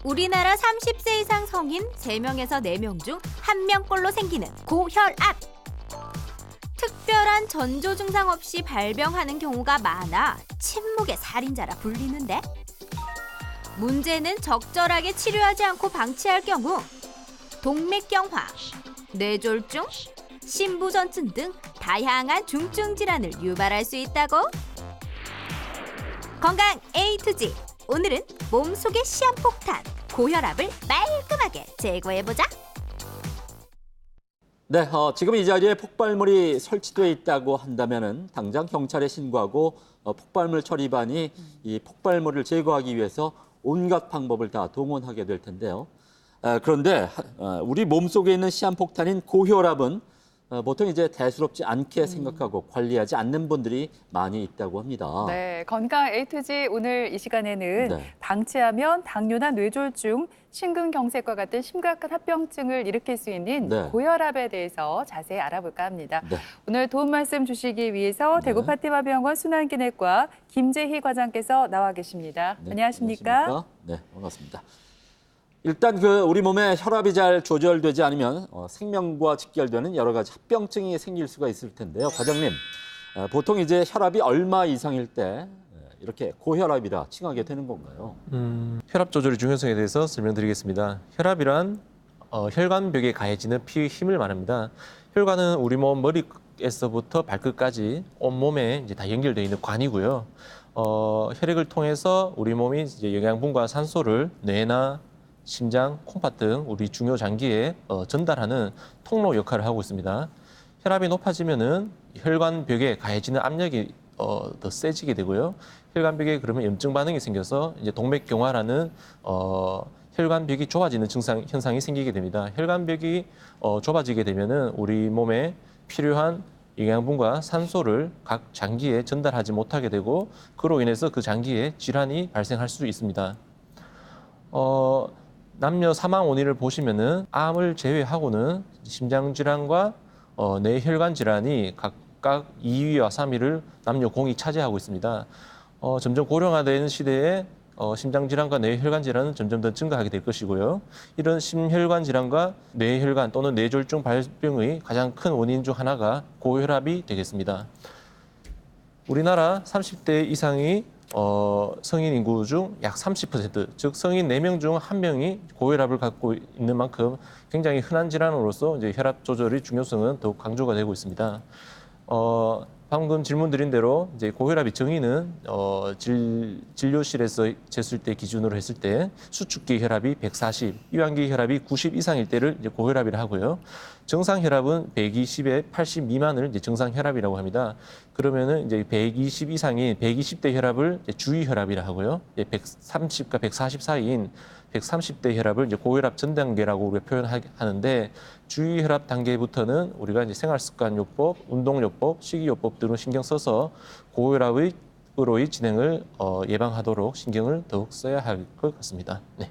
우리나라 30세 이상 성인 3명에서 4명 중 1명꼴로 생기는 고혈압. 특별한 전조 증상 없이 발병하는 경우가 많아 침묵의 살인자라 불리는데, 문제는 적절하게 치료하지 않고 방치할 경우 동맥경화, 뇌졸중, 심부전증 등 다양한 중증 질환을 유발할 수 있다고. 건강 A to Z. 오늘은 몸속의 시한폭탄, 고혈압을 말끔하게 제거해보자. 네, 지금 이 자리에 폭발물이 설치되어 있다고 한다면은 당장 경찰에 신고하고 폭발물 처리반이 이 폭발물을 제거하기 위해서 온갖 방법을 다 동원하게 될 텐데요. 그런데 우리 몸속에 있는 시한폭탄인 고혈압은 보통 이제 대수롭지 않게 생각하고 관리하지 않는 분들이 많이 있다고 합니다. 네, 건강 A to Z 오늘 이 시간에는 네. 방치하면 당뇨나 뇌졸중, 심근경색과 같은 심각한 합병증을 일으킬 수 있는 네. 고혈압에 대해서 자세히 알아볼까 합니다. 네. 오늘 도움 말씀 주시기 위해서 대구 파티마병원 순환기내과 김재희 과장께서 나와 계십니다. 네, 안녕하십니까? 네, 반갑습니다. 일단 우리 몸에 혈압이 잘 조절되지 않으면 생명과 직결되는 여러 가지 합병증이 생길 수가 있을 텐데요. 과장님, 보통 이제 혈압이 얼마 이상일 때 이렇게 고혈압이라 칭하게 되는 건가요? 혈압 조절의 중요성에 대해서 설명드리겠습니다. 혈압이란 혈관벽에 가해지는 피의 힘을 말합니다. 혈관은 우리 몸 머리에서부터 발끝까지 온몸에 이제 다 연결되어 있는 관이고요. 혈액을 통해서 우리 몸이 이제 영양분과 산소를 뇌나 심장, 콩팥 등 우리 중요 장기에 전달하는 통로 역할을 하고 있습니다. 혈압이 높아지면은 혈관벽에 가해지는 압력이 더 세지게 되고요. 혈관벽에 그러면 염증 반응이 생겨서 이제 동맥경화라는 혈관벽이 좁아지는 현상이 생기게 됩니다. 혈관벽이 좁아지게 되면은 우리 몸에 필요한 영양분과 산소를 각 장기에 전달하지 못하게 되고, 그로 인해서 그 장기에 질환이 발생할 수 있습니다. 남녀 사망 원인을 보시면은 암을 제외하고는 심장 질환과 뇌혈관 질환이 각각 2위와 3위를 남녀 공이 차지하고 있습니다. 점점 고령화되는 시대에 심장 질환과 뇌혈관 질환은 점점 더 증가하게 될 것이고요. 이런 심혈관 질환과 뇌혈관 또는 뇌졸중 발병의 가장 큰 원인 중 하나가 고혈압이 되겠습니다. 우리나라 30대 이상이 성인 인구 중 약 30%, 즉 성인 4명 중 1명이 고혈압을 갖고 있는 만큼 굉장히 흔한 질환으로서 이제 혈압 조절의 중요성은 더욱 강조가 되고 있습니다. 방금 질문 드린 대로 이제 고혈압의 정의는 진료실에서 쟀을 때 기준으로 했을 때 수축기 혈압이 140, 이완기 혈압이 90 이상일 때를 이제 고혈압이라 하고요. 정상 혈압은 120에 80 미만을 이제 정상 혈압이라고 합니다. 그러면은 이제 120 이상인 120대 혈압을 이제 주의 혈압이라 하고요. 130과 140 사이인 130대 혈압을 이제 고혈압 전 단계라고 우리가 표현하는데, 주의 혈압 단계부터는 우리가 이제 생활습관요법, 운동요법, 식이요법 등을 신경 써서 고혈압으로의 진행을 예방하도록 신경을 더욱 써야 할 것 같습니다. 네.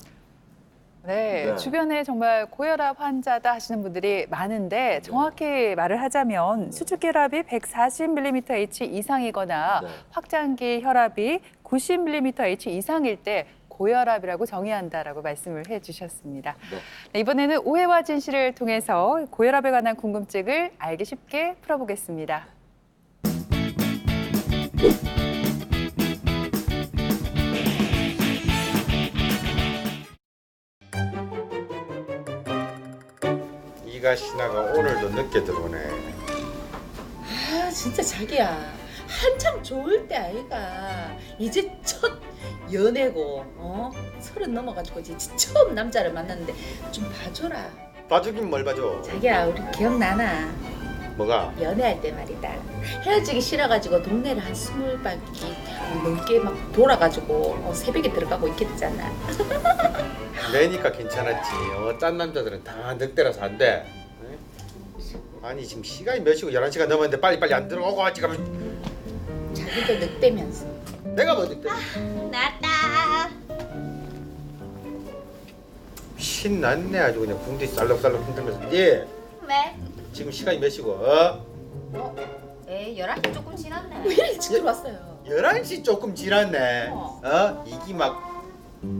네, 네. 주변에 정말 고혈압 환자다 하시는 분들이 많은데, 정확히 말을 하자면 수축기 혈압이 140mmH 이상이거나 네. 확장기 혈압이 90mmH 이상일 때 고혈압이라고 정의한다라고 말씀을 해주셨습니다. 네. 네, 이번에는 오해와 진실을 통해서 고혈압에 관한 궁금증을 알기 쉽게 풀어보겠습니다. 이가 신하가 오늘도 늦게 들어오네. 아 진짜 자기야 한참 좋을 때 아이가 이제 첫 연애고 30 넘어가지고 이제 처음 남자를 만났는데 좀 봐줘라. 봐주긴 뭘 봐줘. 자기야 우리 기억나나? 뭐가? 연애할 때 말이다. 헤어지기 싫어가지고 동네를 한 20바퀴 넘게 막 돌아가지고 새벽에 들어가고 있겠잖아. 내니까 괜찮았지. 짠 남자들은 다 늑대라서 안 돼. 응? 아니 지금 시간이 몇 시고 11시가 넘었는데 빨리빨리 안 들어오고 지금. 자기도 늑대면서. 내가 뭐 늑대? 나다. 신났네 아주 그냥 궁디 쌀럭쌀럭 흔들면서. 예. 왜? 지금 시간이 몇 시고? 11시 조금 지났네. 왜 일찍 들어왔어요? 11시 조금 지났네. 어. 이기 막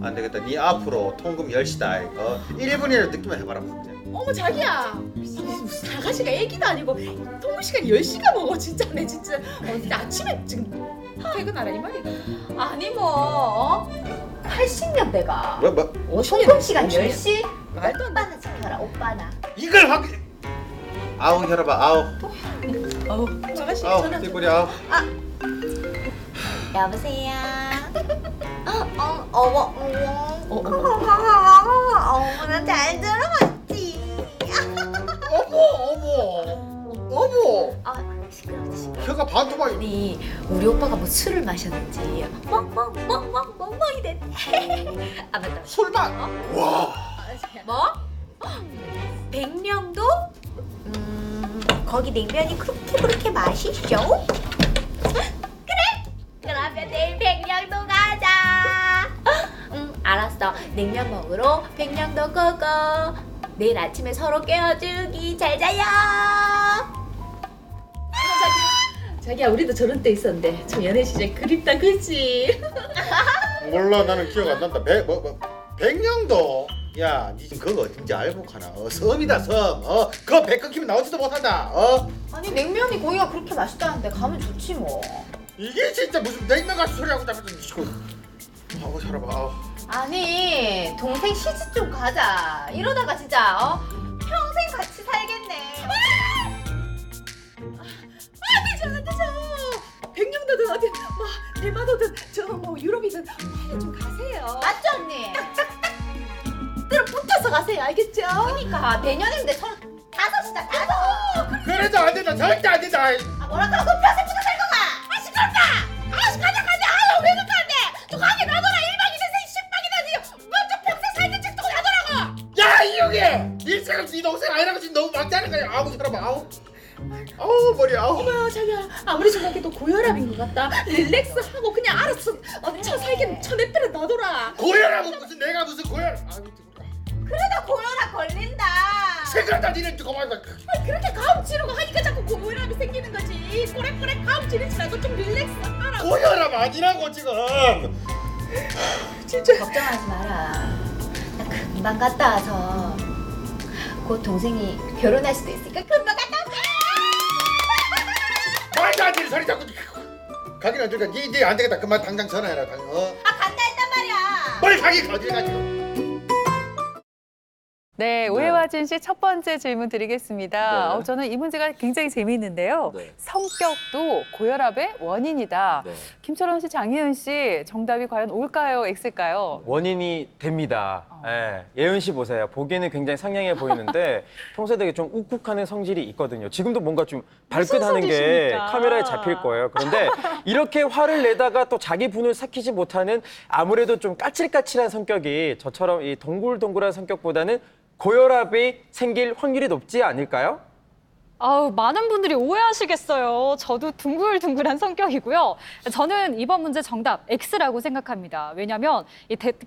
안 되겠다. 네 앞으로 통금 10시다. 1분이라도 늦기만 해봐라. 문제. 어머 자기야 무슨 사가시가 애기도 아니고 통금 시간이 10시가 먹어 진짜 내 진짜 아침에 지금 퇴근하라 이 말이다. 아니 뭐 80년대가 뭐? 통금 시간 10시? 말도 안 돼. 오빠나 지켜라 오빠나. 이걸 확 아우 혈압아 아우 사가시 아우 전화 띠꼬리 아우. 여보세요. 어머 어머나 잘 들어봤지. 어머 아 시끄럽다. 혀가 반토막이. 아니 우리 오빠가 뭐 술을 마셨는지 멍 이랬대. 아 맞다. 술만. 와. 뭐? 백령도? 거기 냉면이 그렇게 맛있죠? 그래! 그러면 내일 백령도 가자. 알았어. 냉면 먹으러 백령도 고고. 내일 아침에 서로 깨워주기. 잘 자요. 자기야 우리도 저런 때 있었는데 참 연애 시절 그립다 그치? 몰라 나는 기억 안 난다. 백령도. 야, 니 지금 그거 어딘지 알고 가나? 섬이다 섬. 그거 배 끊기면 나오지도 못한다. 아니 냉면이 거기가 그렇게 맛있다는데 가면 좋지 뭐. 이게 진짜 무슨 냉면 같은 소리 하고 나면서 미치고. 아우 혈압아 아우. 아니 동생 시집 좀 가자. 이러다가 진짜 평생 같이 살겠네. 안돼 저 백령도든 어디 뭐 대마도든 저 뭐 유럽이든 빨리 좀 가세요. 맞죠 언니? 늘 붙어서 가세요 알겠죠? 그러니까 내년인데 35이다 5. 그래도 안 된다. 절대 안 된다. 아 뭐랄까 너 평생 붙어 살 거가. 아 시끄럽다. 아 가자. 아유 왜 그렇게 안 돼? 너 가게 놔둬라. 1박 2일 10박이나 먼저 평생 살던 책 두고 놔둬라고. 야 이용해. 일생은 네 동생 아니라고 지금 너무 막자는 거야. 아우 혈압아 아우. 아우 머리 아우. 어머 자기야 아무리 생각해도 고혈압인 것 같다. 릴렉스하고 그냥 알아서 쳐 살긴 쳐내버려 놔둬라. 고혈압은 무슨 내가 무슨 고혈압. 아우 그러다 고혈압 걸린다. 생각나 니는 그만. 그렇게 가음 치르고 하니까 자꾸 고혈압이 생기는 거지. 꼬렉꼬렉 가음 치르지 말고 좀 릴렉스하라. 고혈압 아니라고 지금. 진짜 걱정하지 마라. 나 금방 갔다 와서 곧 동생이 결혼할 수도 있으니까 금방 갔다 올게. 말도 안 되는 소리 자꾸. 가긴 안 되니까 니 안 되겠다. 그만 당장 전화해라. 아 간다 했단 말이야. 빨리 가긴 어딜 가 지금. 네, 오해와 진실 첫 번째 질문 드리겠습니다. 네. 저는 이 문제가 굉장히 재미있는데요. 네. 성격도 고혈압의 원인이다. 네. 김철원 씨, 장희은 씨, 정답이 과연 O일까요, X일까요? 원인이 됩니다. 예은 씨 보세요. 보기에는 굉장히 상냥해 보이는데 평소에 되게 좀 욱욱하는 성질이 있거든요. 지금도 뭔가 좀 발끈하는 게 소리십니까? 카메라에 잡힐 거예요. 그런데 이렇게 화를 내다가 또 자기 분을 삭히지 못하는 아무래도 좀 까칠까칠한 성격이 저처럼 이 동글동글한 성격보다는 고혈압이 생길 확률이 높지 않을까요? 아우, 많은 분들이 오해하시겠어요. 저도 둥글둥글한 성격이고요. 저는 이번 문제 정답 X라고 생각합니다. 왜냐하면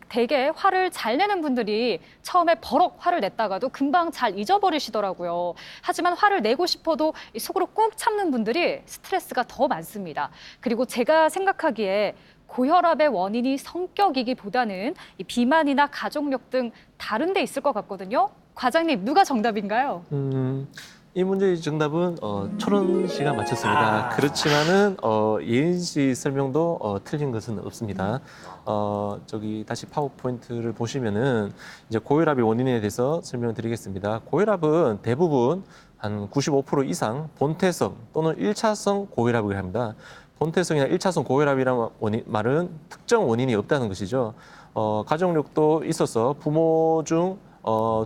되게 화를 잘 내는 분들이 처음에 버럭 화를 냈다가도 금방 잘 잊어버리시더라고요. 하지만 화를 내고 싶어도 속으로 꾹 참는 분들이 스트레스가 더 많습니다. 그리고 제가 생각하기에 고혈압의 원인이 성격이기보다는 이 비만이나 가족력 등 다른 데 있을 것 같거든요. 과장님, 누가 정답인가요? 이 문제의 정답은 철원 씨가 맞췄습니다. 그렇지만은 예은 씨 설명도 틀린 것은 없습니다. 저기 다시 파워포인트를 보시면은 이제 고혈압의 원인에 대해서 설명드리겠습니다. 고혈압은 대부분 한 95% 이상 본태성 또는 1차성 고혈압을 합니다. 본태성이나 1차성 고혈압이라는 말은 특정 원인이 없다는 것이죠. 가족력도 있어서 부모 중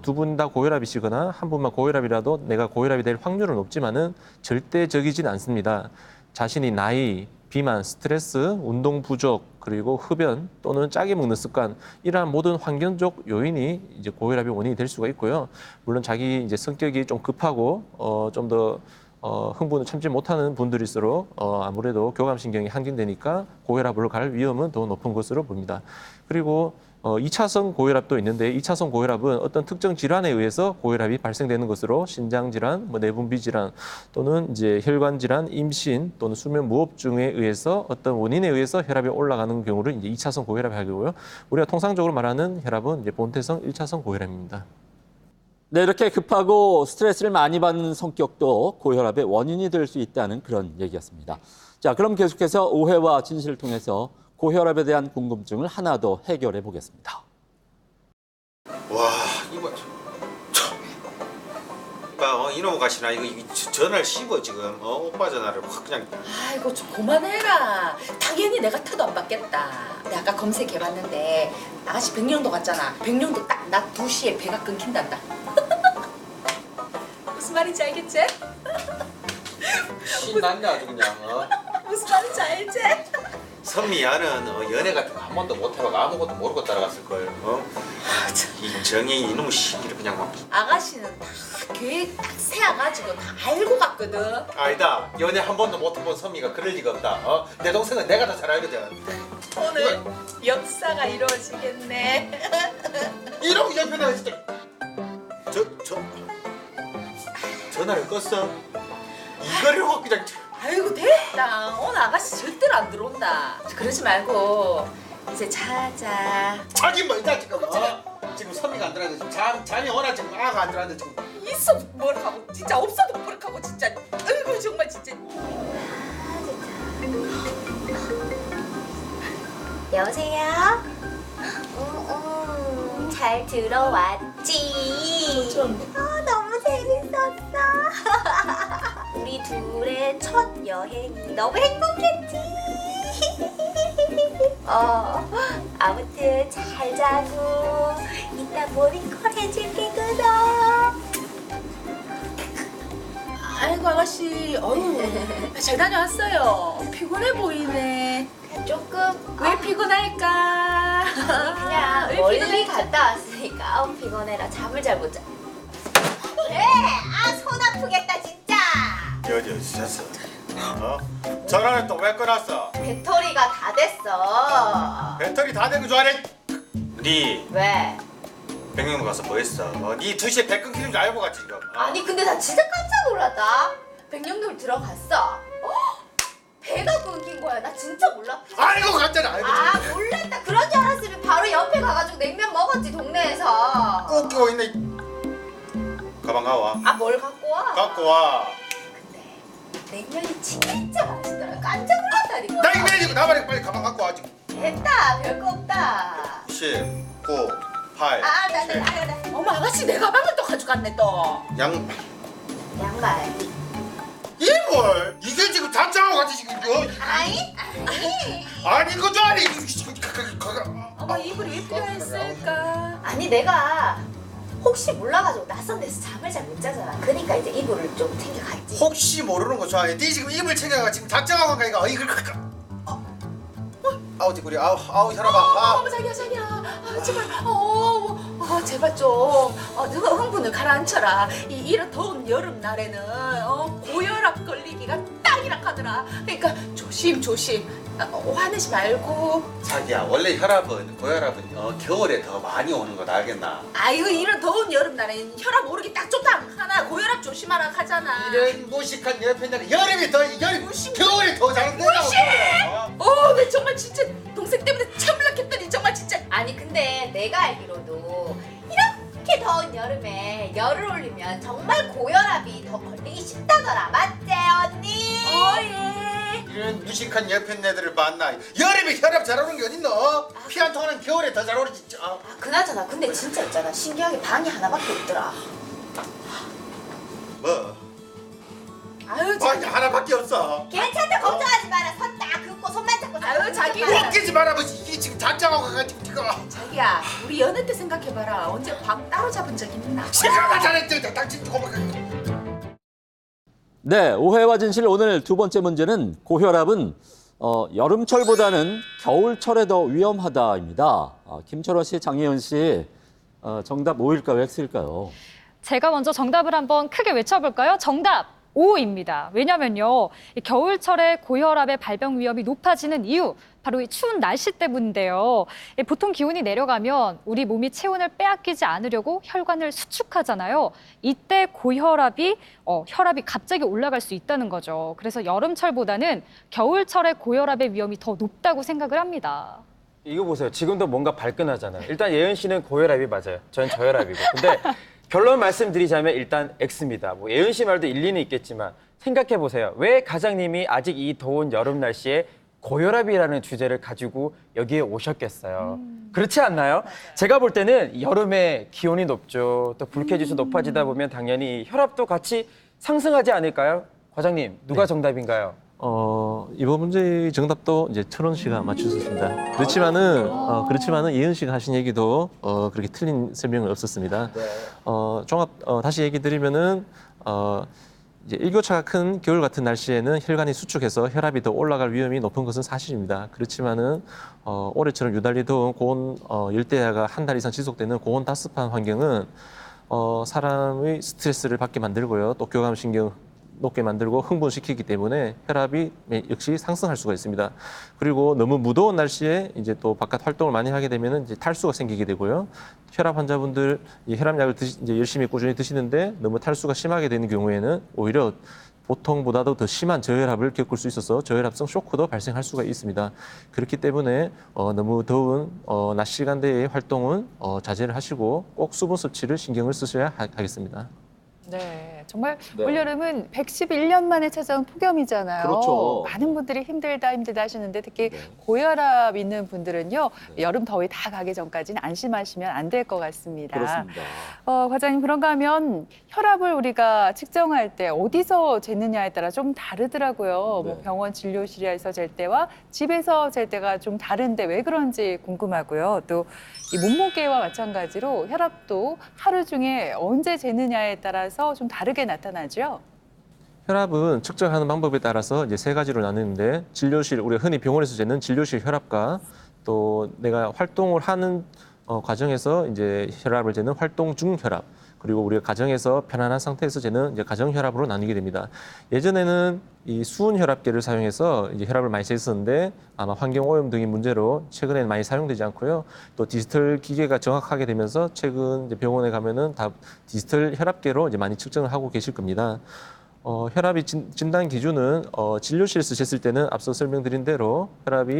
두 분 다 고혈압이시거나 한 분만 고혈압이라도 내가 고혈압이 될 확률은 높지만은 절대적이진 않습니다. 자신이 나이, 비만, 스트레스, 운동 부족, 그리고 흡연 또는 짜게 먹는 습관 이러한 모든 환경적 요인이 이제 고혈압의 원인이 될 수가 있고요. 물론 자기 이제 성격이 좀 급하고 좀 더 흥분을 참지 못하는 분들일수록 아무래도 교감신경이 항진되니까 고혈압으로 갈 위험은 더 높은 것으로 보입니다. 그리고 2차성 고혈압도 있는데 2차성 고혈압은 어떤 특정 질환에 의해서 고혈압이 발생되는 것으로 신장 질환, 내분비 질환 또는 이제 혈관 질환, 임신 또는 수면 무호흡증에 의해서 어떤 원인에 의해서 혈압이 올라가는 경우를 이제 2차성 고혈압이 하고요. 우리가 통상적으로 말하는 혈압은 이제 본태성 1차성 고혈압입니다. 네, 이렇게 급하고 스트레스를 많이 받는 성격도 고혈압의 원인이 될 수 있다는 그런 얘기였습니다. 자, 그럼 계속해서 오해와 진실을 통해서 고혈압에 대한 궁금증을 하나 더 해결해 보겠습니다. 와 이거 이놈의 가시나 이거 전화를 씹어 지금 오빠 전화를 확 그냥. 아이고 좀 그만해라. 당연히 내가 타도 안 받겠다. 내가 아까 검색해봤는데 아가씨 백령도 갔잖아. 백령도 딱 낮 2시에 배가 끊긴단다. 무슨 말인지 알겠지? 신났네 아주 그냥. 무슨 말인지 알지? 선미야는 연애 같은 거 한 번도 못 해봐고 아무것도 모르고 따라갔을 걸. 이 정이 이놈의 시기를 그냥 막. 아가씨는 다 계획 딱 세워가지고 다 알고 갔거든. 아니다. 연애 한 번도 못 해본 선미가 그럴 리가 없다. 내 동생은 내가 더 잘 알거든. 오늘 역사가 이루어지겠네. 이놈의 옆에다가 진짜. 전화를 껐어. 이거를 확 그냥. 아이고 됐다. 오늘 아가씨 절대로 안 들어온다. 그러지 말고 이제 자자. 자기 뭐냐 지금. 지금 선미가 안 들어왔는데 지금 잠이 오나 지금 아가 안 들어왔는데 지금. 있어 버럭하고 진짜 없어도 버럭하고 진짜. 아이고 정말 진짜. 여보세요? 잘 들어왔지? 너무 재밌었어. 우리 둘의 첫 여행이 너무 행복했지? 아무튼 잘 자고 이따 모닝콜 해줄게 그럼. 아이고 아가씨, 잘 다녀왔어요. 피곤해 보이네. 조금 왜 피곤할까? 그냥 왜 멀리 피곤할까? 갔다 왔으니까 피곤해라. 잠을 잘 못 자. 그래, 손 아프겠다 진짜. 여기 잤어. 전화를 또 왜 끊었어? 배터리가 다 됐어. 배터리 다 된 거 좋아해? 네 왜? 백령도 가서 뭐 했어? 네 2시에 배 끊기는 줄 알고 갔지 지금. 아니 근데 나 진짜 깜짝 놀랐다. 백령돌 들어갔어. 배가 끊긴 거야. 나 진짜 몰랐어. 알고 갔잖아. 알고. 몰랐다. 그런 줄 알았으면 바로 옆에 가가지고 냉면 먹었지 동네에서. 웃기고 있네. 가방 가와. 뭘 갖고 와? 갖고 와. 근데 냉면이 진짜 맛있더라. 깜짝 놀랐다니까. 냉면이고 나발이고 빨리 가방 갖고 와 지금. 됐다. 별거 없다. 10, 9, 8. 나. 어머 아가씨 내 가방을 또 가져갔네 또. 양말. 이뭘? 이게 지금 단장하고 같이 지금 이거. 아니 이거 좀 아니. 어머 이불이 왜 필요했을까? 아니 내가 혹시 몰라가지고 낯선 데서 잠을 잘 못 자잖아. 그러니까 이제 이불을 좀 챙겨갔지. 혹시 모르는 거 좋아해. 네 지금 이불 챙겨가 지금 작정하고 가니까 이걸 아우 지구리 아우 혈압아. 어머 자기야 제발 제발 좀 누가 흥분을 가라앉혀라. 이런 더운 여름 날에는 고혈압 걸리기가 딱이라 하더라. 그러니까 조심 화내지 말고. 자기야 원래 고혈압은 겨울에 더 많이 오는 거 알겠나? 아이고 이런 더운 여름 날에는 혈압 오르기 딱 좋다 하나. 고혈압 조심하라 하잖아. 이런 무식한 옆에다가 겨울이 겨울이 더 잘한다. 내 정말 진짜 동생 때문에 참을라 했더니 정말 진짜. 아니 근데 내가 알기로도 이렇게 더운 여름에 열을 올리면 정말 고혈압이 더 걸리기 쉽다더라. 맞지 언니? 예. 이런 무식한 옆에 애들을 만나. 여름에 혈압 잘 오는 게 어딨노? 피 한 통은 겨울에 더 잘 오르지. 그나저나 근데 진짜 있잖아. 신기하게 방이 하나밖에 없더라. 뭐? 아유 방이 하나밖에 없어. 괜찮다. 걱정하지 마라. 손 딱 긋고 손만 잡고. 아유 자기. 웃기지 말아보지. 이게 지금 작정하고 가가지고 지금. 자기야 우리 연애 때 생각해봐라. 언제 방 따로 잡은 적 있나? 시끄러워 잘했지. 딱 지금 고마워. 네, 오해와 진실 오늘 두 번째 문제는 고혈압은 여름철보다는 겨울철에 더 위험하다입니다. 김철원 씨, 장혜연 씨, 정답 O일까요, X일까요? 제가 먼저 정답을 한번 크게 외쳐볼까요? 정답 O입니다. 왜냐면요, 이 겨울철에 고혈압의 발병 위험이 높아지는 이유, 바로 이 추운 날씨 때문인데요. 보통 기온이 내려가면 우리 몸이 체온을 빼앗기지 않으려고 혈관을 수축하잖아요. 이때 혈압이 갑자기 올라갈 수 있다는 거죠. 그래서 여름철보다는 겨울철에 고혈압의 위험이 더 높다고 생각을 합니다. 이거 보세요. 지금도 뭔가 발끈하잖아요. 일단 예은 씨는 고혈압이 맞아요. 저는 저혈압이고. 근데 결론 말씀드리자면 일단 X입니다. 뭐 예은 씨 말도 일리는 있겠지만 생각해 보세요. 왜 과장님이 아직 이 더운 여름 날씨에 고혈압이라는 주제를 가지고 여기에 오셨겠어요. 그렇지 않나요? 제가 볼 때는 여름에 기온이 높죠. 또 불쾌지수 높아지다 보면 당연히 혈압도 같이 상승하지 않을까요? 과장님, 누가 정답인가요? 이번 문제의 정답도 이제 철원 씨가 맞추셨습니다. 그렇지만은 예은 씨가 하신 얘기도 그렇게 틀린 설명은 없었습니다. 다시 얘기 드리면은 이제 일교차가 큰 겨울 같은 날씨에는 혈관이 수축해서 혈압이 더 올라갈 위험이 높은 것은 사실입니다. 그렇지만은 올해처럼 유달리 더운 고온 열대야가 한 달 이상 지속되는 고온 다습한 환경은 사람의 스트레스를 받게 만들고요, 또 교감신경 높게 만들고 흥분시키기 때문에 혈압이 역시 상승할 수가 있습니다. 그리고 너무 무더운 날씨에 이제 또 바깥 활동을 많이 하게 되면 이제 탈수가 생기게 되고요. 혈압 환자분들 혈압약을 이제 열심히 꾸준히 드시는데 너무 탈수가 심하게 되는 경우에는 오히려 보통보다도 더 심한 저혈압을 겪을 수 있어서 저혈압성 쇼크도 발생할 수가 있습니다. 그렇기 때문에 너무 더운 낮 시간대의 활동은 자제를 하시고 꼭 수분 섭취를 신경을 쓰셔야 하겠습니다. 네, 정말 네. 올여름은 111년 만에 찾아온 폭염이잖아요. 그렇죠. 많은 분들이 힘들다 하시는데 특히 네. 고혈압 있는 분들은요, 여름 더위 다 가기 전까지는 안심하시면 안 될 것 같습니다. 그렇습니다. 과장님, 그런가 하면 혈압을 우리가 측정할 때 어디서 재느냐에 따라 좀 다르더라고요. 네. 뭐 병원 진료실에서 잴 때와 집에서 잴 때가 좀 다른데 왜 그런지 궁금하고요. 또 이 몸무게와 마찬가지로 혈압도 하루 중에 언제 재느냐에 따라서 좀 다르게 나타나죠. 혈압은 측정하는 방법에 따라서 이제 세 가지로 나누는데 우리가 흔히 병원에서 재는 진료실 혈압과 또 내가 활동을 하는 과정에서 이제 혈압을 재는 활동 중 혈압, 그리고 우리가 가정에서 편안한 상태에서 재는 이제 가정 혈압으로 나뉘게 됩니다. 예전에는 이 수은 혈압계를 사용해서 이제 혈압을 많이 쟀었는데 아마 환경 오염 등의 문제로 최근에는 많이 사용되지 않고요. 또 디지털 기계가 정확하게 되면서 최근 이제 병원에 가면은 다 디지털 혈압계로 이제 많이 측정을 하고 계실 겁니다. 혈압이 진단 기준은 진료실에서 쟀을 때는 앞서 설명드린 대로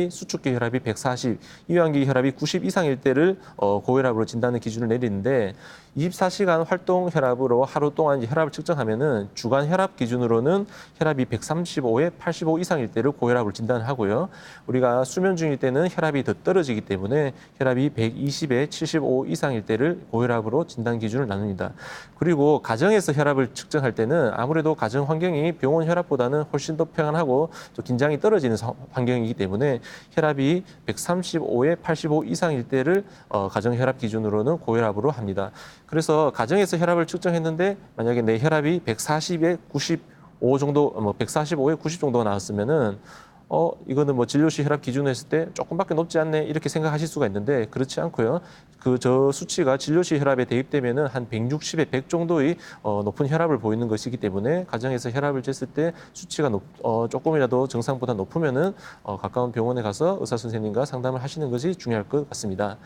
수축기 혈압이 140, 이완기 혈압이 90 이상일 때를 고혈압으로 진단의 기준을 내리는데 24시간 활동 혈압으로 하루 동안 이제 혈압을 측정하면은 주간 혈압 기준으로는 혈압이 135에 85 이상일 때를 고혈압을 진단하고요. 우리가 수면 중일 때는 혈압이 더 떨어지기 때문에 혈압이 120에 75 이상일 때를 고혈압으로 진단 기준을 나눕니다. 그리고 가정에서 혈압을 측정할 때는 아무래도 가정 환경이 병원 혈압보다는 훨씬 더 평안하고 또 긴장이 떨어지는 환경이기 때문에 혈압이 135에 85 이상일 때를 가정 혈압 기준으로는 고혈압으로 합니다. 그래서 가정에서 혈압을 측정했는데 만약에 내 혈압이 140에 95 정도, 145에 90 정도가 나왔으면은 이거는 뭐 진료실 혈압 기준으로 했을 때 조금밖에 높지 않네 이렇게 생각하실 수가 있는데 그렇지 않고요. 저 수치가 진료실 혈압에 대입되면은 한 160에 100 정도의 높은 혈압을 보이는 것이기 때문에 가정에서 혈압을 쟀을 때 수치가 조금이라도 정상보다 높으면은 가까운 병원에 가서 의사 선생님과 상담을 하시는 것이 중요할 것 같습니다.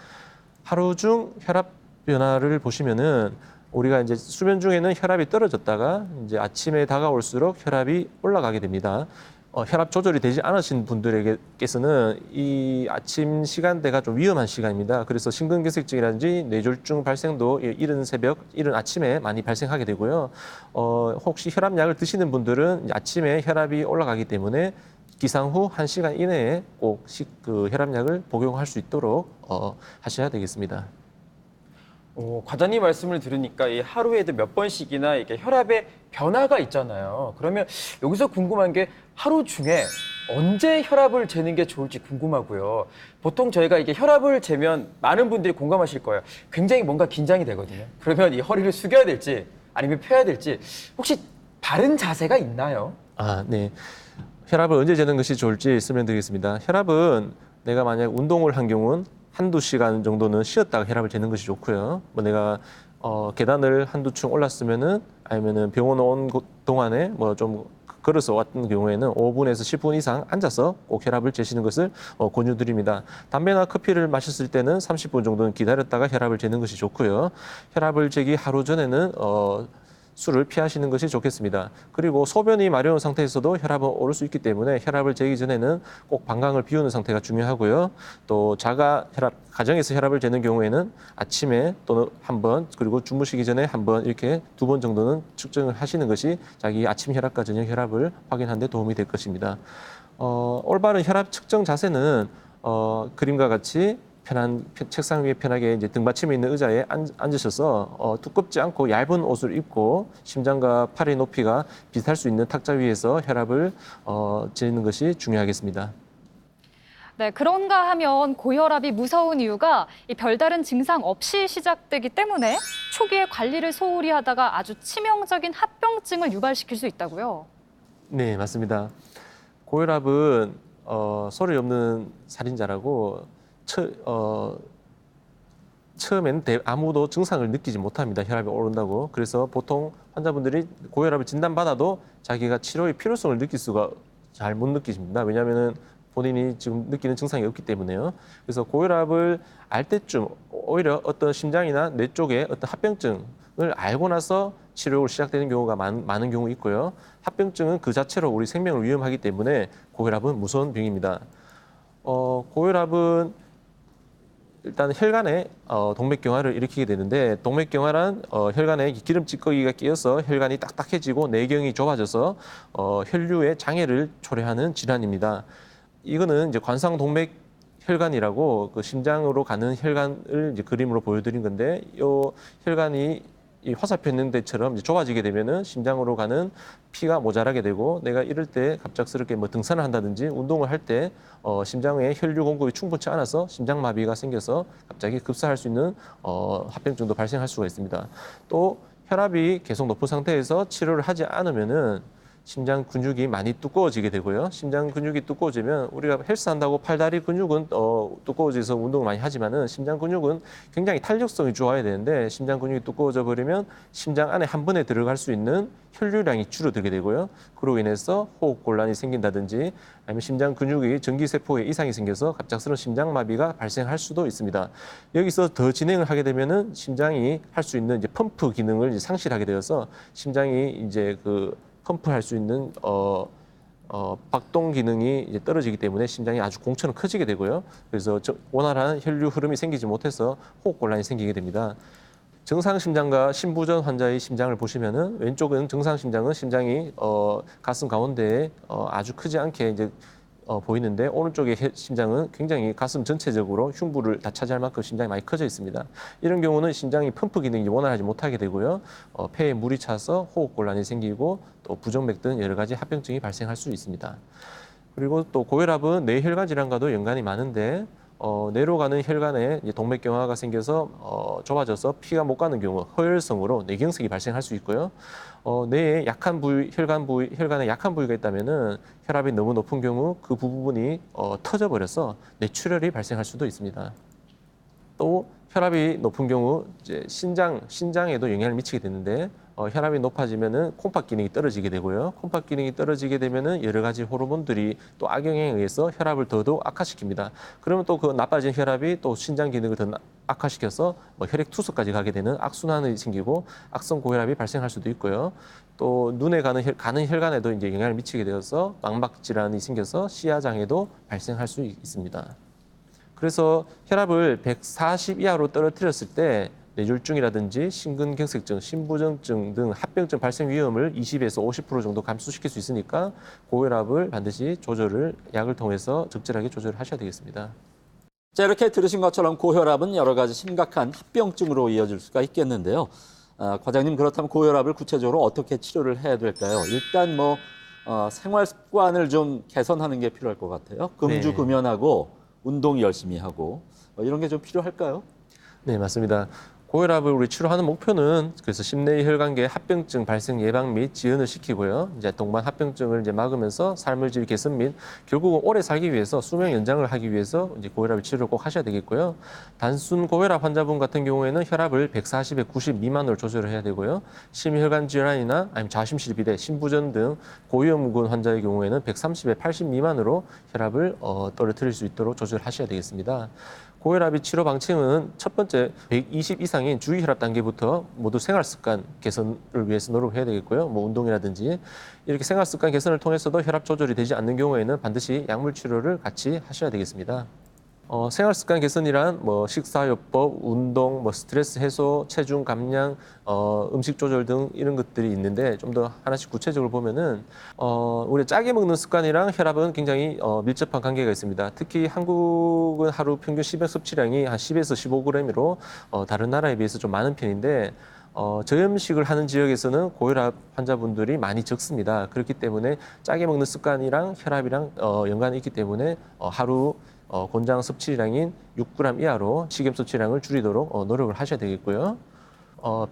하루 중 혈압 변화를 보시면은 우리가 이제 수면 중에는 혈압이 떨어졌다가 이제 아침에 다가올수록 혈압이 올라가게 됩니다. 혈압 조절이 되지 않으신 분들에게서는 이 아침 시간대가 좀 위험한 시간입니다. 그래서 심근경색증이라든지 뇌졸중 발생도 이른 아침에 많이 발생하게 되고요. 혹시 혈압약을 드시는 분들은 아침에 혈압이 올라가기 때문에 기상 후 1시간 이내에 꼭 혈압약을 복용할 수 있도록 하셔야 되겠습니다. 과장님 말씀을 들으니까 이 하루에도 몇 번씩이나 이게 혈압의 변화가 있잖아요. 그러면 여기서 궁금한 게 하루 중에 언제 혈압을 재는 게 좋을지 궁금하고요. 보통 저희가 이게 혈압을 재면 많은 분들이 공감하실 거예요. 굉장히 뭔가 긴장이 되거든요. 그러면 이 허리를 숙여야 될지 아니면 펴야 될지 혹시 바른 자세가 있나요? 네. 혈압을 언제 재는 것이 좋을지 설명드리겠습니다. 혈압은 내가 만약 운동을 한 경우는 한두 시간 정도는 쉬었다가 혈압을 재는 것이 좋고요. 내가 계단을 한두 층 올랐으면은 아니면은 병원 온 동안에 뭐 좀 걸어서 왔던 경우에는 5분에서 10분 이상 앉아서 꼭 혈압을 재시는 것을 권유드립니다. 담배나 커피를 마셨을 때는 30분 정도는 기다렸다가 혈압을 재는 것이 좋고요. 혈압을 재기 하루 전에는 술을 피하시는 것이 좋겠습니다. 그리고 소변이 마려운 상태에서도 혈압은 오를 수 있기 때문에 혈압을 재기 전에는 꼭 방광을 비우는 상태가 중요하고요. 또 가정에서 혈압을 재는 경우에는 아침에 또는 한 번, 그리고 주무시기 전에 한 번 이렇게 2번 정도는 측정을 하시는 것이 자기 아침 혈압과 저녁 혈압을 확인하는 데 도움이 될 것입니다. 올바른 혈압 측정 자세는 그림과 같이 책상 위에 편하게 이제 등받침이 있는 의자에 앉으셔서 두껍지 않고 얇은 옷을 입고 심장과 팔의 높이가 비슷할 수 있는 탁자 위에서 혈압을 재는 것이 중요하겠습니다. 네, 그런가 하면 고혈압이 무서운 이유가 이 별다른 증상 없이 시작되기 때문에 초기에 관리를 소홀히 하다가 아주 치명적인 합병증을 유발시킬 수 있다고요. 네, 맞습니다. 고혈압은 소리 없는 살인자라고 처음에는 아무도 증상을 느끼지 못합니다. 혈압이 오른다고. 그래서 보통 환자분들이 고혈압을 진단받아도 자기가 치료의 필요성을 느낄 수가 잘 못 느끼십니다. 왜냐하면 본인이 지금 느끼는 증상이 없기 때문에요. 그래서 고혈압을 알 때쯤 오히려 어떤 심장이나 뇌 쪽에 어떤 합병증을 알고 나서 치료가 시작되는 경우가 많은 경우 있고요. 합병증은 그 자체로 우리 생명을 위험하기 때문에 고혈압은 무서운 병입니다. 고혈압은 일단 혈관에 동맥경화를 일으키게 되는데 동맥경화란 혈관에 기름 찌꺼기가 끼어서 혈관이 딱딱해지고 내경이 좁아져서 혈류의 장애를 초래하는 질환입니다. 이거는 이제 관상동맥 혈관이라고 그 심장으로 가는 혈관을 이제 그림으로 보여드린 건데 이 혈관이 이 화살표 있는 데처럼 이제 좁아지게 되면은 심장으로 가는 피가 모자라게 되고 내가 이럴 때 갑작스럽게 뭐 등산을 한다든지 운동을 할 때 심장에 혈류 공급이 충분치 않아서 심장마비가 생겨서 갑자기 급사할 수 있는 합병증도 발생할 수가 있습니다. 또 혈압이 계속 높은 상태에서 치료를 하지 않으면은 심장 근육이 많이 두꺼워지게 되고요. 심장 근육이 두꺼워지면 우리가 헬스한다고 팔다리 근육은 두꺼워져서 운동을 많이 하지만은 심장 근육은 굉장히 탄력성이 좋아야 되는데 심장 근육이 두꺼워져 버리면 심장 안에 한 번에 들어갈 수 있는 혈류량이 줄어들게 되고요. 그로 인해서 호흡 곤란이 생긴다든지 아니면 심장 근육이 전기세포에 이상이 생겨서 갑작스러운 심장마비가 발생할 수도 있습니다. 여기서 더 진행을 하게 되면은 심장이 할 수 있는 이제 펌프 기능을 이제 상실하게 되어서 심장이 이제 펌프할 수 있는 박동 기능이 이제 떨어지기 때문에 심장이 아주 공처럼 커지게 되고요. 그래서 원활한 혈류 흐름이 생기지 못해서 호흡 곤란이 생기게 됩니다. 정상 심장과 심부전 환자의 심장을 보시면은 왼쪽은 정상 심장은 심장이 가슴 가운데에 아주 크지 않게 이제 보이는데 오른쪽의 심장은 굉장히 가슴 전체적으로 흉부를 다 차지할 만큼 심장이 많이 커져 있습니다. 이런 경우는 심장이 펌프 기능이 원활하지 못하게 되고요. 폐에 물이 차서 호흡 곤란이 생기고 또 부정맥 등 여러 가지 합병증이 발생할 수 있습니다. 그리고 또 고혈압은 뇌혈관 질환과도 연관이 많은데 뇌로 가는 혈관에 동맥경화가 생겨서 좁아져서 피가 못 가는 경우 허혈성으로 뇌경색이 발생할 수 있고요. 뇌에 약한 부위, 혈관에 약한 부위가 있다면은 혈압이 너무 높은 경우 그 부분이 터져 버려서 뇌출혈이 발생할 수도 있습니다. 또 혈압이 높은 경우 이제 신장에도 영향을 미치게 되는데 혈압이 높아지면은 콩팥 기능이 떨어지게 되고요. 콩팥 기능이 떨어지게 되면은 여러 가지 호르몬들이 또 악영향에 의해서 혈압을 더더욱 악화시킵니다. 그러면 또 그 나빠진 혈압이 또 신장 기능을 더 악화시켜서 혈액 투석까지 가게 되는 악순환이 생기고 악성 고혈압이 발생할 수도 있고요. 또 눈에 가는 혈관에도 이제 영향을 미치게 되어서 망막 질환이 생겨서 시야 장애도 발생할 수 있습니다. 그래서 혈압을 140 이하로 떨어뜨렸을 때 뇌졸중이라든지 심근경색증, 심부전증 등 합병증 발생 위험을 20에서 50% 정도 감소시킬 수 있으니까 고혈압을 반드시 약을 통해서 적절하게 조절을 하셔야 되겠습니다. 자, 이렇게 들으신 것처럼 고혈압은 여러 가지 심각한 합병증으로 이어질 수가 있겠는데요. 과장님, 그렇다면 고혈압을 구체적으로 어떻게 치료를 해야 될까요? 일단 생활 습관을 좀 개선하는 게 필요할 것 같아요. 금주 금연하고 운동 열심히 하고 이런 게 좀 필요할까요? 네, 맞습니다. 고혈압을 우리 치료하는 목표는 그래서 심내의 혈관계 합병증 발생 예방 및 지연을 시키고요. 이제 동반 합병증을 이제 막으면서 삶의 질 개선 및 결국은 오래 살기 위해서 수명 연장을 하기 위해서 이제 고혈압 치료를 꼭 하셔야 되겠고요. 단순 고혈압 환자분 같은 경우에는 혈압을 140에 90 미만으로 조절을 해야 되고요. 심혈관 질환이나 아니면 좌심실 비대, 심부전 등 고위험군 환자의 경우에는 130에 80 미만으로 혈압을 떨어뜨릴 수 있도록 조절하셔야 되겠습니다. 고혈압의 치료 방침은 첫 번째 120 이상인 주의 혈압 단계부터 모두 생활 습관 개선을 위해서 노력해야 되겠고요. 뭐 운동이라든지 이렇게 생활 습관 개선을 통해서도 혈압 조절이 되지 않는 경우에는 반드시 약물 치료를 같이 하셔야 되겠습니다. 생활 습관 개선이란 뭐 식사요법, 운동, 뭐 스트레스 해소, 체중 감량, 음식 조절 등 이런 것들이 있는데 좀 더 하나씩 구체적으로 보면은 우리 짜게 먹는 습관이랑 혈압은 굉장히 밀접한 관계가 있습니다. 특히 한국은 하루 평균 식욕 섭취량이 한 10에서 15g으로 다른 나라에 비해서 좀 많은 편인데 저염식을 하는 지역에서는 고혈압 환자분들이 많이 적습니다. 그렇기 때문에 짜게 먹는 습관이랑 혈압이랑 연관이 있기 때문에 하루 권장 섭취량인 6g 이하로 식염 섭취량을 줄이도록 노력을 하셔야 되겠고요.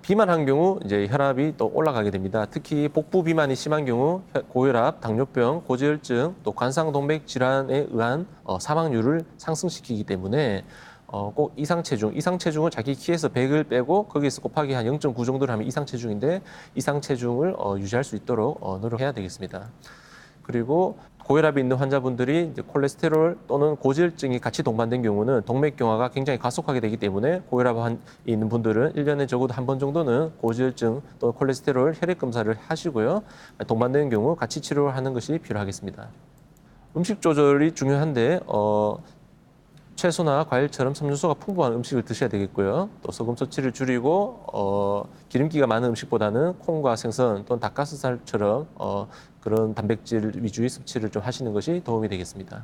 비만한 경우 이제 혈압이 또 올라가게 됩니다. 특히 복부 비만이 심한 경우 고혈압, 당뇨병, 고지혈증, 또 관상동맥 질환에 의한 사망률을 상승시키기 때문에 꼭 이상체중을 자기 키에서 100을 빼고 거기에서 곱하기 한 0.9 정도를 하면 이상체중인데 이상체중을 유지할 수 있도록 노력해야 되겠습니다. 그리고 고혈압이 있는 환자분들이 이제 콜레스테롤 또는 고지혈증이 같이 동반된 경우는 동맥경화가 굉장히 가속하게 되기 때문에 고혈압이 있는 분들은 1년에 적어도 한 번 정도는 고지혈증 또는 콜레스테롤 혈액 검사를 하시고요. 동반되는 경우 같이 치료를 하는 것이 필요하겠습니다. 음식 조절이 중요한데 채소나 과일처럼 섬유소가 풍부한 음식을 드셔야 되겠고요. 또 소금 섭취를 줄이고 기름기가 많은 음식보다는 콩과 생선 또는 닭가슴살처럼 그런 단백질 위주의 섭취를 좀 하시는 것이 도움이 되겠습니다.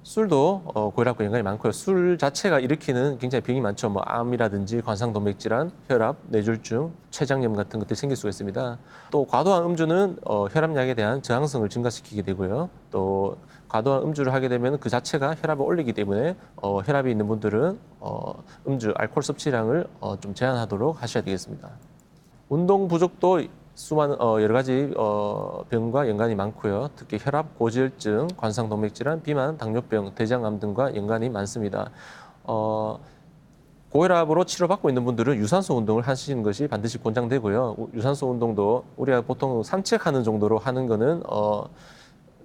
술도 고혈압과 연관이 많고요. 술 자체가 일으키는 굉장히 병이 많죠. 뭐 암이라든지 관상동맥 질환, 혈압, 뇌졸중, 췌장염 같은 것들이 생길 수가 있습니다. 또 과도한 음주는 혈압약에 대한 저항성을 증가시키게 되고요. 또 과도한 음주를 하게 되면 그 자체가 혈압을 올리기 때문에 혈압이 있는 분들은 음주, 알코올 섭취량을 좀 제한하도록 하셔야 되겠습니다. 운동 부족도 수많은 여러 가지 병과 연관이 많고요. 특히 혈압, 고지혈증, 관상동맥질환, 비만, 당뇨병, 대장암 등과 연관이 많습니다. 고혈압으로 치료받고 있는 분들은 유산소 운동을 하시는 것이 반드시 권장되고요. 유산소 운동도 우리가 보통 산책하는 정도로 하는 거는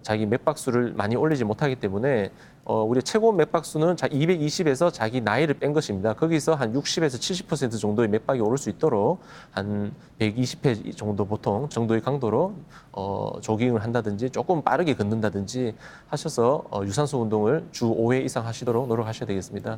자기 맥박수를 많이 올리지 못하기 때문에 우리 최고 맥박수는 220에서 자기 나이를 뺀 것입니다. 거기서 한 60에서 70% 정도의 맥박이 오를 수 있도록 한 120회 정도 보통 정도의 강도로 조깅을 한다든지 조금 빠르게 걷는다든지 하셔서 유산소 운동을 주 5회 이상 하시도록 노력하셔야 되겠습니다.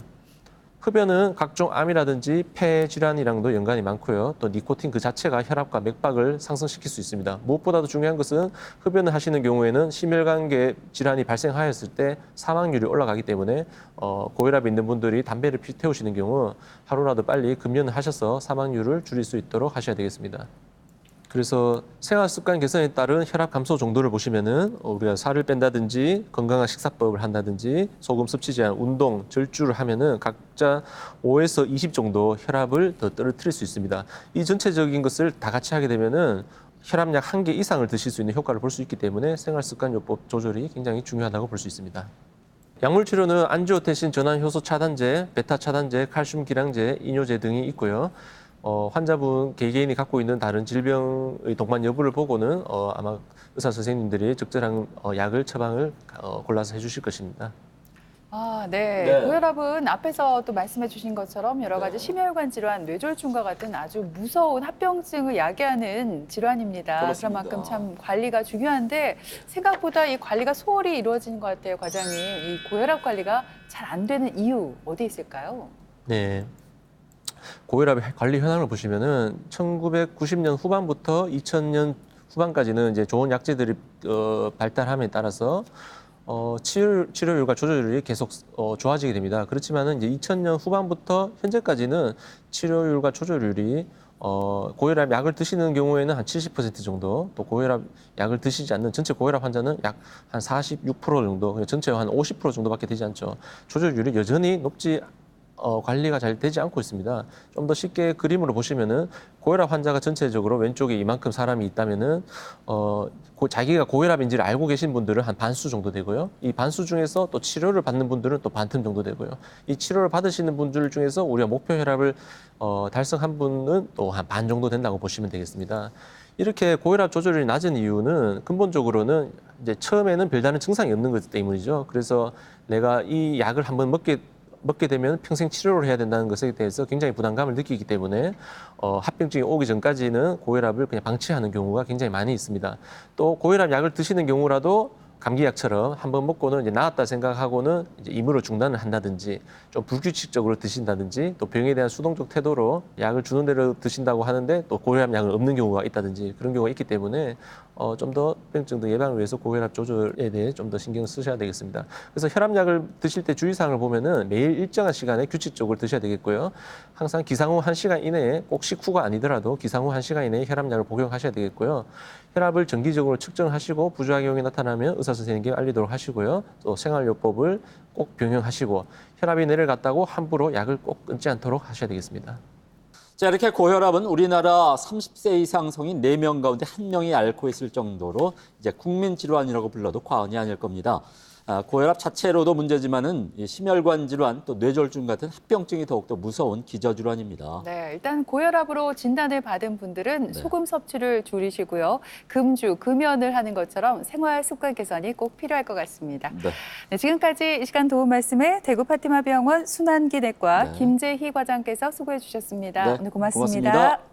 흡연은 각종 암이라든지 폐 질환이랑도 연관이 많고요. 또 니코틴 그 자체가 혈압과 맥박을 상승시킬 수 있습니다. 무엇보다도 중요한 것은 흡연을 하시는 경우에는 심혈관계 질환이 발생하였을 때 사망률이 올라가기 때문에 고혈압이 있는 분들이 담배를 피우시는 경우 하루라도 빨리 금연을 하셔서 사망률을 줄일 수 있도록 하셔야 되겠습니다. 그래서 생활 습관 개선에 따른 혈압 감소 정도를 보시면은 우리가 살을 뺀다든지 건강한 식사법을 한다든지 소금 섭취 제한, 운동, 절주를 하면은 각자 5에서 20 정도 혈압을 더 떨어뜨릴 수 있습니다. 이 전체적인 것을 다 같이 하게 되면은 혈압약 1개 이상을 드실 수 있는 효과를 볼 수 있기 때문에 생활 습관 요법 조절이 굉장히 중요하다고 볼 수 있습니다. 약물 치료는 안지오텐신 전환 효소 차단제, 베타 차단제, 칼슘 기량제, 이뇨제 등이 있고요. 환자분 개개인이 갖고 있는 다른 질병의 동반 여부를 보고는 아마 의사 선생님들이 적절한 약을 처방을 골라서 해주실 것입니다. 네. 고혈압은 앞에서 또 말씀해 주신 것처럼 여러 가지 심혈관 질환, 뇌졸중과 같은 아주 무서운 합병증을 야기하는 질환입니다. 그렇습니다. 그런 만큼 참 관리가 중요한데 생각보다 이 관리가 소홀히 이루어지는 것 같아요, 과장님. 이 고혈압 관리가 잘 안 되는 이유 어디 있을까요? 네. 고혈압 관리 현황을 보시면은 1990년 후반부터 2000년 후반까지는 이제 좋은 약제들이 발달함에 따라서 치료율과 조절율이 계속 좋아지게 됩니다. 그렇지만은 이제 2000년 후반부터 현재까지는 치료율과 조절율이 고혈압 약을 드시는 경우에는 한 70% 정도, 또 고혈압 약을 드시지 않는 전체 고혈압 환자는 약 한 46% 정도, 전체 한 50% 정도밖에 되지 않죠. 조절율이 여전히 높지 관리가 잘 되지 않고 있습니다. 좀 더 쉽게 그림으로 보시면은 고혈압 환자가 전체적으로 왼쪽에 이만큼 사람이 있다면은 자기가 고혈압인지를 알고 계신 분들은 한 반수 정도 되고요. 이 반수 중에서 또 치료를 받는 분들은 또 반틈 정도 되고요. 이 치료를 받으시는 분들 중에서 우리가 목표 혈압을 달성한 분은 또 한 반 정도 된다고 보시면 되겠습니다. 이렇게 고혈압 조절이 낮은 이유는 근본적으로는 이제 처음에는 별다른 증상이 없는 것 때문이죠. 그래서 내가 이 약을 한번 먹게 되면 평생 치료를 해야 된다는 것에 대해서 굉장히 부담감을 느끼기 때문에 합병증이 오기 전까지는 고혈압을 그냥 방치하는 경우가 굉장히 많이 있습니다. 또 고혈압 약을 드시는 경우라도 감기약처럼 한번 먹고는 이제 나았다 생각하고는 이제 임의로 중단을 한다든지 좀 불규칙적으로 드신다든지 또 병에 대한 수동적 태도로 약을 주는 대로 드신다고 하는데 또 고혈압 약을 없는 경우가 있다든지 그런 경우가 있기 때문에 좀 더 합병증 등 예방을 위해서 고혈압 조절에 대해 좀 더 신경 쓰셔야 되겠습니다. 그래서 혈압약을 드실 때 주의사항을 보면은 매일 일정한 시간에 규칙적으로 드셔야 되겠고요. 항상 기상 후 1시간 이내에 꼭 식후가 아니더라도 기상 후 1시간 이내에 혈압약을 복용하셔야 되겠고요. 혈압을 정기적으로 측정하시고 부작용이 나타나면 의사 선생님께 알리도록 하시고요. 또 생활요법을 꼭 병행하시고 혈압이 내려갔다고 함부로 약을 꼭 끊지 않도록 하셔야 되겠습니다. 자, 이렇게 고혈압은 우리나라 30세 이상 성인 4명 가운데 1명이 앓고 있을 정도로 이제 국민 질환이라고 불러도 과언이 아닐 겁니다. 고혈압 자체로도 문제지만은 이 심혈관 질환 또 뇌졸중 같은 합병증이 더욱더 무서운 기저질환입니다. 네, 일단 고혈압으로 진단을 받은 분들은 네. 소금 섭취를 줄이시고요. 금주, 금연을 하는 것처럼 생활 습관 개선이 꼭 필요할 것 같습니다. 네. 네, 지금까지 이 시간 도움 말씀에 대구 파티마병원 순환기내과 네. 김재희 과장께서 수고해 주셨습니다. 네, 오늘 고맙습니다. 고맙습니다.